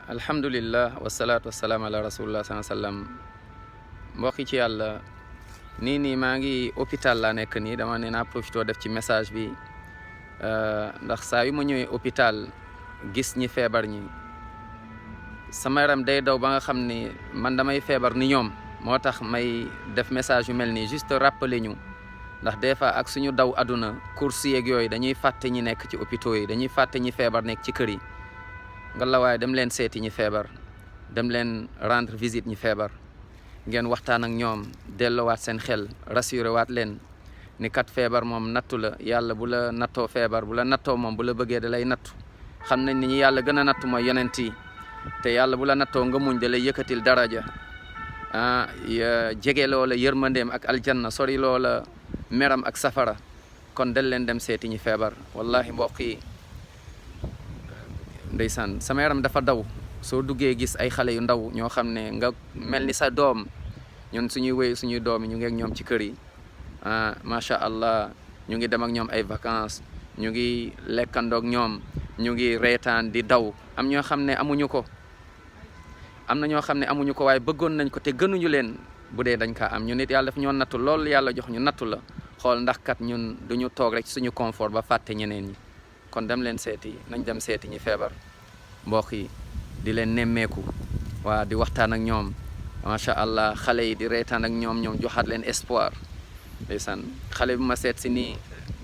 alhamdulillah wasalaatu wasalaam ala rasulillah sallam mbokk ci yàlla nii maa ngi hôpital laa nekk nii dama ne naa profité def ci message bi ndax saa yu ma ñëwee hôpital gis ñi feebar ñi sama yaram day daw ba nga xam ni man damay feebar ni ñoom moo tax may def message yu mel nii juste rappeler ñu ndax des fois ak suñu daw àdduna course yeeg yooyu dañuy fàtte ñi nekk ci hôpitaux yi dañuy fàtte ñi feebar nekk ci kër yi nga waaye dem leen seeti ñi feebar dem leen rendre visite ñi feebar ngeen waxtaan ak ñoom delloowaat seen xel rassuré waat leen ni kat feebar moom nattu la yàlla bu la nattoo feebar bu la nattoo moom bu la bëggee da lay nattu xam nañ ni ñi yàlla gën a nattu mooy yonent yi te yàlla bu la nattoo nga muñ da lay yëkkatil daraja jege loola yërmandeem ak aljanna sori loola meram ak safara kon del leen dem seeti ñi feebar wallahi mbokk yi ndeysaan sama yaram dafa daw soo duggee gis ay xale yu ndaw ñoo xam ne nga mel ni sa doom ñun suñuy wéy suñuy doom yi ñu ngi ak ñoom ci kër yi macha allah ñu ngi dem ak ñoom ay vacances ñu ngi lekkandoog ñoom ñu ngi reetaan di daw am ñoo xam ne amuñu ko am na ñoo xam ne amuñu ko waaye bëggoon nañ ko te gënuñu leen bu dee dañ kaa am ñu nit yàlla daf ñoo nattu loolu yàlla jox ñu nattu la xool ndax kat ñun duñu toog rek suñu confort ba fàtte ñeneen ñi kon dem leen seeti nañ dem seeti ñi feebar mbokk yi di leen nemmeeku waa di waxtaan ak ñoom macha allah xale yi di reetaan ak ñoom joxaat leen espoir ndeysaan xale bi ma seet si nii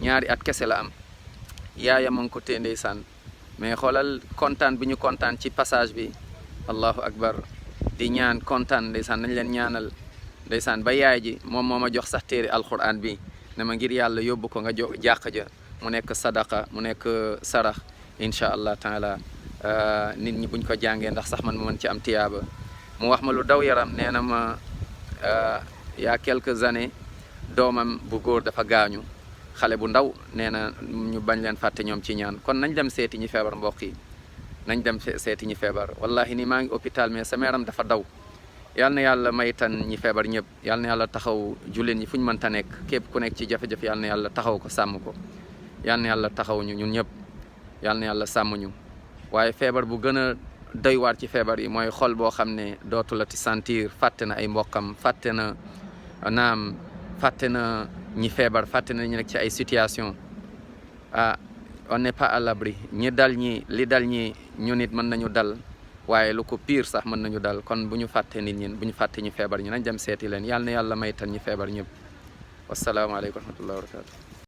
2 at kese la am yaayam a ngi ko téye ndeysaan mais xoolal kontaan bi ñu kontaan ci passage bi allahu akbar di ñaan kontaan ndeysaan nañ leen ñaanal ndeysaan ba yaay ji moom moo ma jox sax téere alquran bi ne ma ngir yàlla yóbbu ko nga jox jàq ja mu nekk sadaqa mu nekk sarax incha allah taala nit ñi buñ ko jàngee ndax sax man ma mën ci am tiyaaba mu wax ma lu daw yaram nee na ma y a quelques années doomam bu góor dafa gaañu xale bu ndaw nee na ñu bañ leen fàtte ñoom ci ñaan kon nañ dem seeti ñi feebar mbokk yi nañ dem seeti ñi feebar wallahi ni maa ngi hôpital mais sama yaram dafa daw yal na yàlla may tan ñi feebar ñëpp yal na yàlla taxaw jullit ñi fu ñu mënta nekk képp ku nekk ci jafe-jafe yal na yàlla taxaw ko sàmm ko yal na yàlla taxaw ñu ñun ñëpp yal na yàlla sàmm ñu waaye feebar bu gën a doy waar ci feebar yi mooy xol boo xam ne dootu la ti sentir fàtte na ay mbokkam fàtte na naam fàtte na ñi feebar fàtte na ñu nekk ci ay situation on n'est pas à l'abri li dal ñi ñu nit mën nañu dal waaye lu ko pire sax mën nañu dal kon bu ñu fàtte nit ñi bu ñu fàtte ñi feebar ñi nañ dem seeti leen yal na yàlla may tan ñi feebar ñëpp wasalaamaaleykum wa rahmatullahi wa barakatu